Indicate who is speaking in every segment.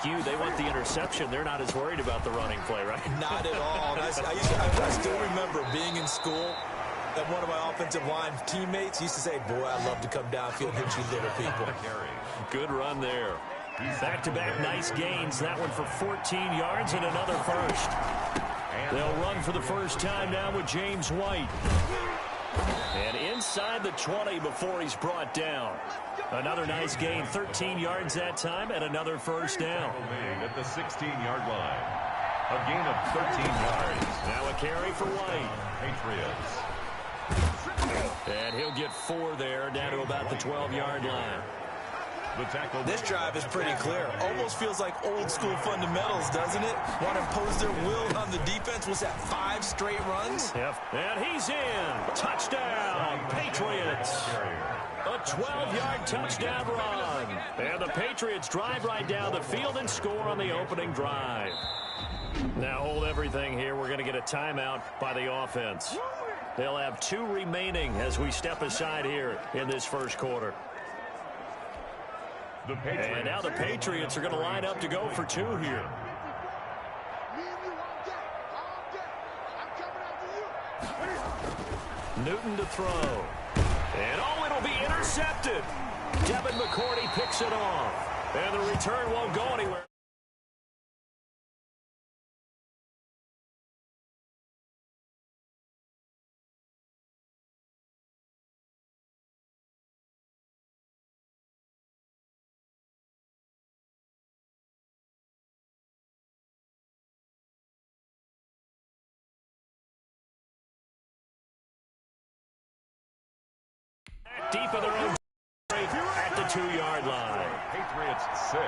Speaker 1: like you, they want the interception. They're not as worried about the running play, right?
Speaker 2: Not at all. I still remember being in school, and one of my offensive line teammates used to say, boy, I'd love to come downfield and hit you little people.
Speaker 1: Good run there. Back-to-back nice gains. That one for 14 yards and another first. They'll run for the first time now with James White. And inside the 20 before he's brought down. Another nice gain, 13 yards that time, and another first down.
Speaker 3: At the 16-yard line. A gain of 13 yards.
Speaker 1: Now a carry for White.
Speaker 3: Patriots.
Speaker 1: And he'll get 4 there, down to about the 12-yard line.
Speaker 2: This drive is pretty clear. Almost feels like old school fundamentals, doesn't it? Want to impose their will on the defense. Was that 5 straight runs?
Speaker 1: Yep. And he's in. Touchdown, Patriots. A 12-yard touchdown run. And the Patriots drive right down the field and score on the opening drive. Now hold everything here. We're going to get a timeout by the offense. They'll have 2 remaining as we step aside here in this first quarter. And now the Patriots are going to line up to go for 2 here. Newton to throw. And oh, it'll be intercepted. Devin McCourty picks it off. And the return won't go anywhere. Deep in their own at the 2-yard line.
Speaker 3: Patriots 6.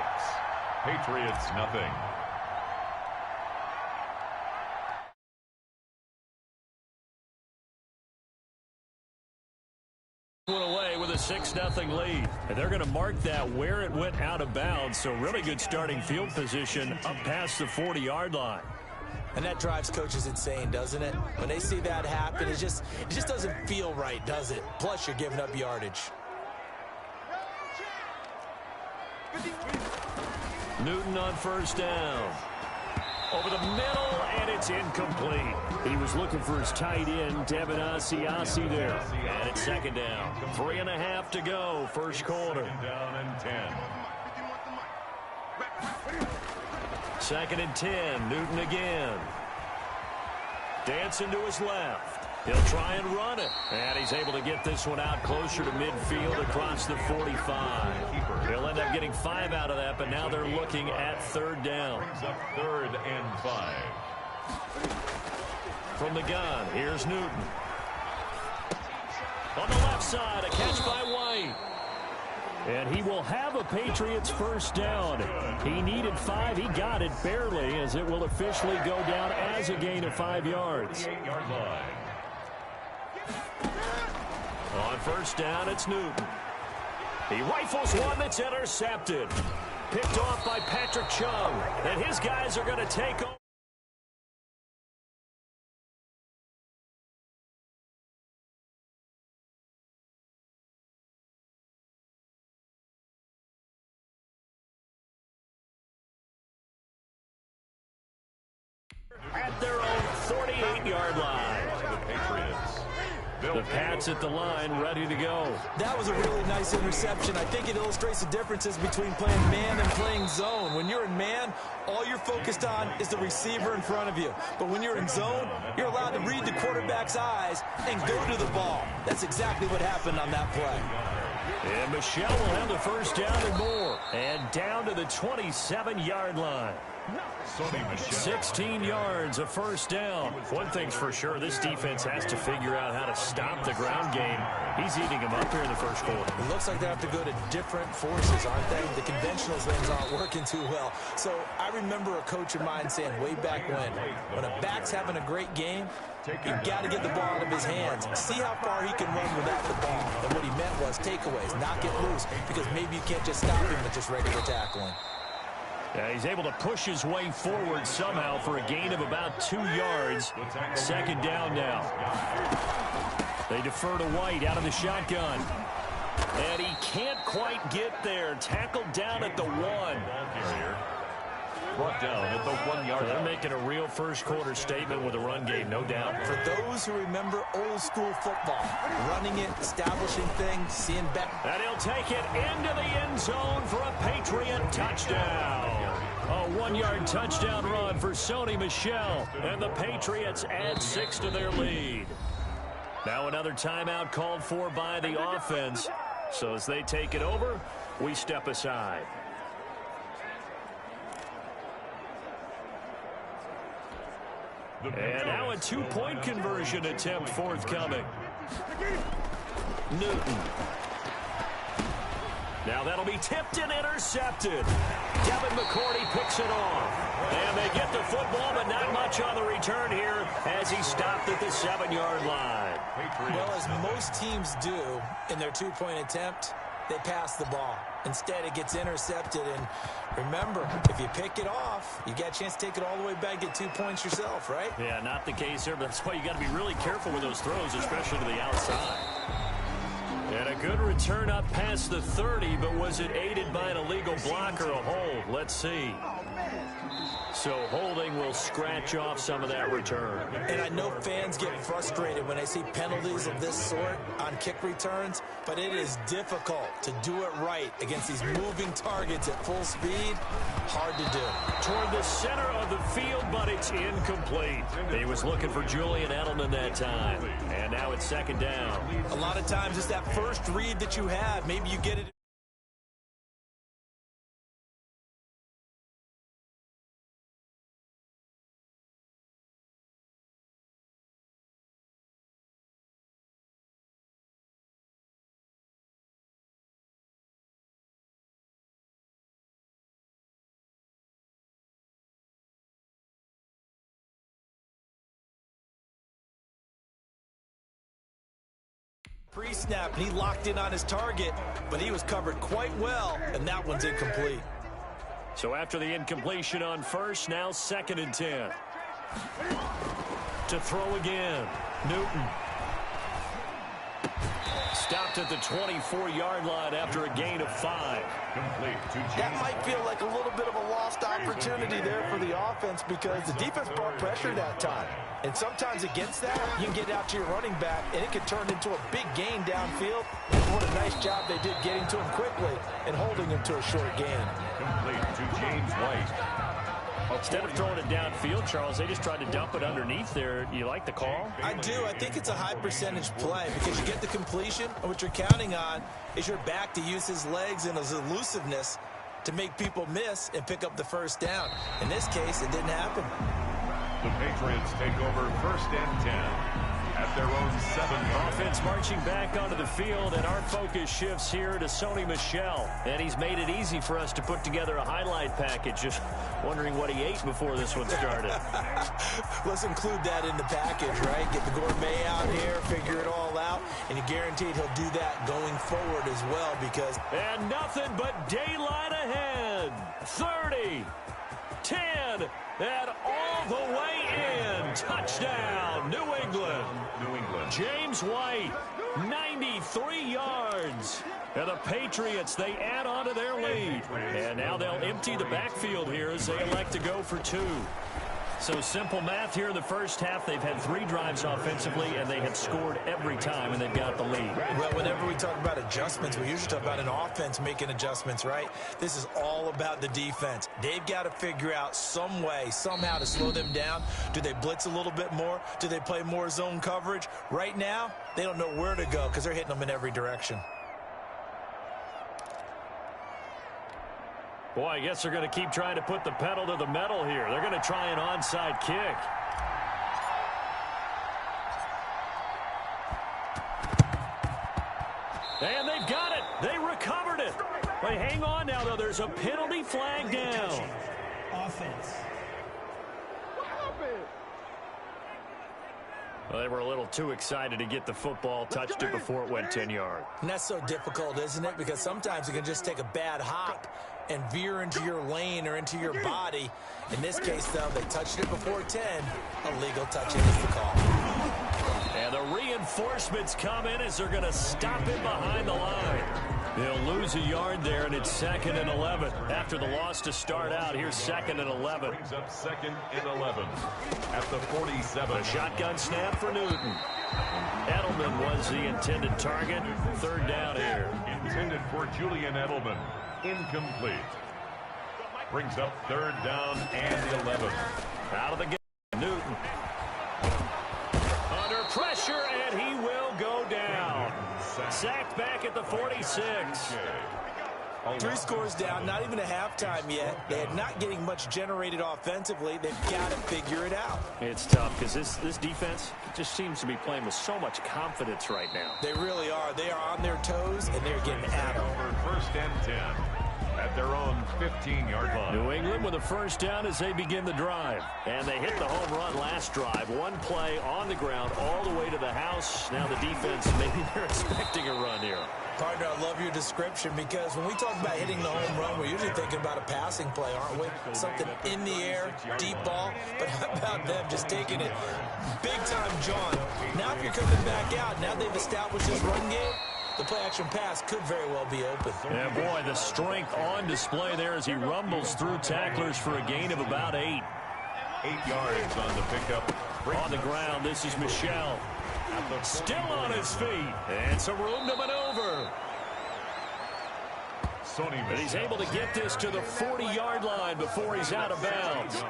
Speaker 3: Patriots nothing.
Speaker 1: Went away with a 6-0 lead. And they're going to mark that where it went out of bounds. So really good starting field position up past the 40-yard line.
Speaker 2: And that drives coaches insane, doesn't it? When they see that happen, it just doesn't feel right, does it? Plus, you're giving up yardage.
Speaker 1: Newton on first down. Over the middle, and it's incomplete. He was looking for his tight end, Devin Asiasi there. And it's second down. 3.5 to go, first quarter.
Speaker 3: Down and 10.
Speaker 1: Second and 10, Newton again. Dancing to his left. He'll try and run it. And he's able to get this one out closer to midfield across the 45. He'll end up getting 5 out of that, but now they're looking at third down.
Speaker 3: Brings up 3rd and 5.
Speaker 1: From the gun, here's Newton. On the left side, a catch by White. And he will have a Patriots first down. He needed 5. He got it barely, as it will officially go down as a gain of 5 yards.
Speaker 3: 8-yard line.
Speaker 1: On first down, it's Newton. He rifles one that's intercepted. Picked off by Patrick Chung. And his guys are going to take over. At their own 48-yard line.
Speaker 3: The Patriots.
Speaker 1: The Pats at the line, ready to go.
Speaker 2: That was a really nice interception. I think it illustrates the differences between playing man and playing zone. When you're in man, all you're focused on is the receiver in front of you. But when you're in zone, you're allowed to read the quarterback's eyes and go to the ball. That's exactly what happened on that play.
Speaker 1: And Michelle will have the first down and more. And down to the 27-yard line. 16 yards, a first down. One thing's for sure, this defense has to figure out how to stop the ground game. He's eating them up here in the first quarter.
Speaker 2: It looks like they have to go to different forces, aren't they? The conventional things aren't working too well. So I remember a coach of mine saying way back when a back's having a great game, you've got to get the ball out of his hands. See how far he can run without the ball. And what he meant was takeaways, knock it loose, because maybe you can't just stop him with just regular tackling.
Speaker 1: Yeah, he's able to push his way forward somehow for a gain of about 2 yards. Second down now. They defer to White out of the shotgun. And he can't quite get there. Tackled down at the 1.
Speaker 3: brought down at the 1-yard line.
Speaker 1: They're making a real first-quarter statement with a run game, no doubt.
Speaker 2: For those who remember old-school football, running it, establishing things, seeing back.
Speaker 1: And he'll take it into the end zone for a Patriot touchdown. A 1-yard touchdown run for Sony Michel. And the Patriots add 6 to their lead. Now another timeout called for by the offense. So as they take it over, we step aside. And now a two-point conversion attempt forthcoming. Newton. Now that'll be tipped and intercepted. Devin McCourty picks it off. And they get the football, but not much on the return here as he stopped at the 7-yard line.
Speaker 2: Well, as most teams do in their two-point attempt, they pass the ball. Instead, it gets intercepted. And remember, if you pick it off, you got a chance to take it all the way back, get 2 points yourself, right?
Speaker 1: Yeah, not the case here, but that's why you got to be really careful with those throws, especially to the outside. And a good return up past the 30, but was it aided by an illegal block or a hold? Let's see. So holding will scratch off some of that return.
Speaker 2: And I know fans get frustrated when they see penalties of this sort on kick returns, but it is difficult to do it right against these moving targets at full speed. Hard to do.
Speaker 1: Toward the center of the field, but it's incomplete. He was looking for Julian Edelman that time. And now it's second down.
Speaker 2: A lot of times it's that first read that you have. Maybe you get it. Pre-snap, and he locked in on his target, but he was covered quite well, and that one's incomplete.
Speaker 1: So after the incompletion on first, now 2nd and 10. To throw again, Newton. Stopped at the 24-yard line after a gain of 5.
Speaker 3: Complete to James.
Speaker 2: That might feel like a little bit of a lost opportunity there for the offense because the defense brought pressure that time. And sometimes against that, you can get out to your running back, and it can turn into a big gain downfield. What a nice job they did getting to him quickly and holding him to a short gain.
Speaker 3: Complete to James White.
Speaker 1: Instead of throwing it downfield, Charles, they just tried to dump it underneath there. You like the call?
Speaker 2: I do. I think it's a high percentage play because you get the completion, and what you're counting on is your back to use his legs and his elusiveness to make people miss and pick up the first down. In this case, it didn't happen.
Speaker 3: The Patriots take over 1st and 10 at their own 7-yard.
Speaker 1: Offense marching back onto the field, and our focus shifts here to Sony Michel. And he's made it easy for us to put together a highlight package. Just wondering what he ate before this one started.
Speaker 2: Let's include that in the package, right? Get the gourmet out here, figure it all out, and you're guaranteed he'll do that going forward as well because...
Speaker 1: And nothing but daylight ahead. 30, 10, and all the way in. Touchdown, New England. James White, 93 yards. And the Patriots, they add on to their lead. And now they'll empty the backfield here as they elect to go for 2. So simple math here in the first half. They've had 3 drives offensively, and they have scored every time, and they've got the lead.
Speaker 2: Well, whenever we talk about adjustments, we usually talk about an offense making adjustments, right? This is all about the defense. They've got to figure out some way, somehow to slow them down. Do they blitz a little bit more? Do they play more zone coverage? Right now, they don't know where to go because they're hitting them in every direction.
Speaker 1: Boy, I guess they're going to keep trying to put the pedal to the metal here. They're going to try an onside kick. And they've got it. They recovered it. They hang on now, though. There's a penalty flag down.
Speaker 4: Offense.
Speaker 1: Well, they were a little too excited to get the football, touched it before it went 10 yards.
Speaker 2: And that's so difficult, isn't it? Because sometimes you can just take a bad hop and veer into your lane or into your body. In this case, though, they touched it before 10. Illegal touching is the call.
Speaker 1: And the reinforcements come in as they're going to stop it behind the line. They'll lose a yard there, and it's 2nd and 11. After the loss to start out, here's 2nd and 11.
Speaker 3: Brings up 2nd and 11 at the 47.
Speaker 1: A shotgun snap for Newton. Edelman was the intended target. 3rd down here.
Speaker 3: Intended for Julian Edelman. Incomplete. Brings up 3rd down and 11.
Speaker 1: Out of the game, Newton. Under pressure, and he will go down. Sacked back at the 46.
Speaker 2: 3 scores down, not even a halftime yet. They're not getting much generated offensively. They've got to figure it out.
Speaker 1: It's tough because this defense just seems to be playing with so much confidence right now.
Speaker 2: They really are. They are on their toes, and they're getting at them.
Speaker 3: 1st and 10 at their own 15-yard line.
Speaker 1: New England with a 1st down as they begin the drive. And they hit the home run last drive. 1 play on the ground all the way to the house. Now the defense, maybe they're expecting a run here.
Speaker 2: Partner, I love your description because when we talk about hitting the home run, we're usually thinking about a passing play, aren't we? Something in the air, deep ball. But how about them just taking it big-time, John? Now if you're coming back out, now they've established this run game, the play-action pass could very well be open.
Speaker 1: Yeah, boy, the strength on display there as he rumbles through tacklers for a gain of about 8.
Speaker 3: 8 yards on the pickup.
Speaker 1: On the ground, this is Michel. Still on his feet. And some room to maneuver. But he's able to get this to the 40-yard line before he's out of bounds.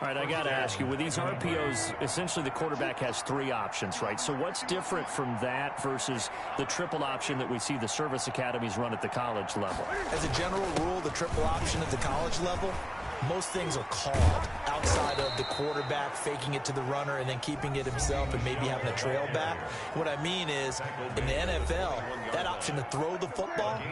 Speaker 1: All right, I got to ask you, with these RPOs, essentially the quarterback has 3 options, right? So what's different from that versus the triple option that we see the service academies run at the college level?
Speaker 2: As a general rule, the triple option at the college level, most things are called outside of the quarterback faking it to the runner and then keeping it himself and maybe having a trail back. What I mean is, in the NFL, that option to throw the football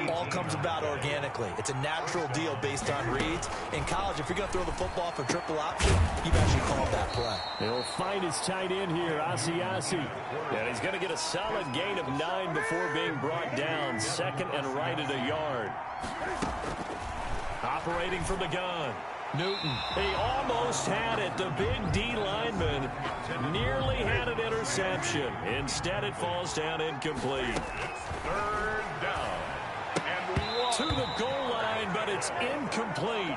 Speaker 2: all comes about organically. It's a natural deal based on reads. In college, if you're going to throw the football for triple option, you've actually called that play.
Speaker 1: He'll find his tight end here, Asiasi. And he's going to get a solid gain of 9 before being brought down. 2nd and right at a yard. Operating from the gun. Newton. He almost had it. The big D lineman nearly had an interception. Instead, it falls down incomplete.
Speaker 3: 3rd down. And 1.
Speaker 1: To the goal line, but it's incomplete.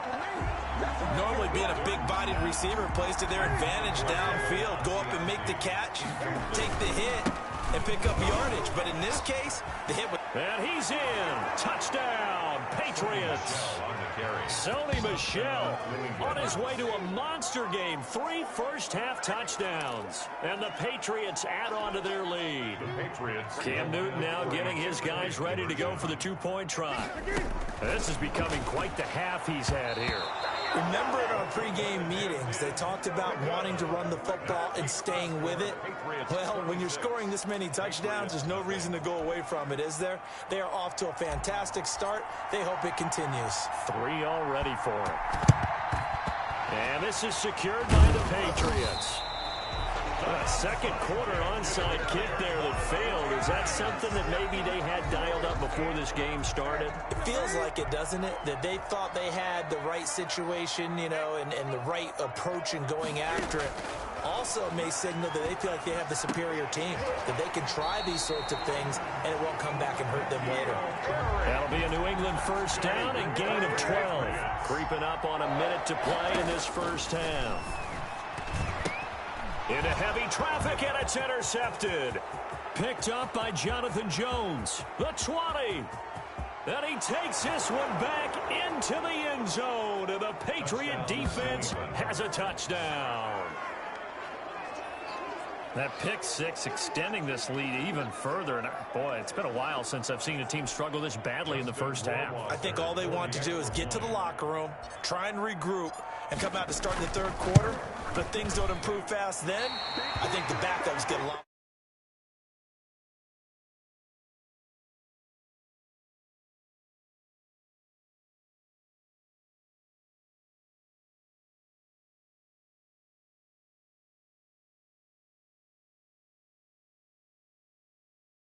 Speaker 2: Normally being a big-bodied receiver plays to their advantage downfield. Go up and make the catch, take the hit, and pick up yardage. But in this case, the hit was...
Speaker 1: And he's in. Touchdown, Patriots. Sony Michel on his way to a monster game. 3 first-half touchdowns. And the Patriots add on to their lead. Cam Newton now getting his guys ready to go for the 2-point try. This is becoming quite the half he's had here.
Speaker 2: Remember in our pregame meetings, they talked about wanting to run the football and staying with it. Well, when you're scoring this many touchdowns, there's no reason to go away from it, is there? They are off to a fantastic start. They hope it continues.
Speaker 1: 3 already for him. And this is secured by the Patriots. A second quarter onside kick there that failed. Is that something that maybe they had dialed up before this game started?
Speaker 2: It feels like it, doesn't it? That they thought they had the right situation, you know, and the right approach in going after it. Also may signal that they feel like they have the superior team, that they can try these sorts of things, and it won't come back and hurt them later.
Speaker 1: That'll be a New England 1st down and gain of 12. Creeping up on a minute to play in this first half. Into heavy traffic, and it's intercepted. Picked up by Jonathan Jones. The 20. And he takes this one back into the end zone. And the Patriot defense has a touchdown. That pick 6 extending this lead even further. And boy, it's been a while since I've seen a team struggle this badly in the first half.
Speaker 2: I think all they want to do is get to the locker room, try and regroup, and come out to start the 3rd quarter. But things don't improve fast then. I think the backups get a lot.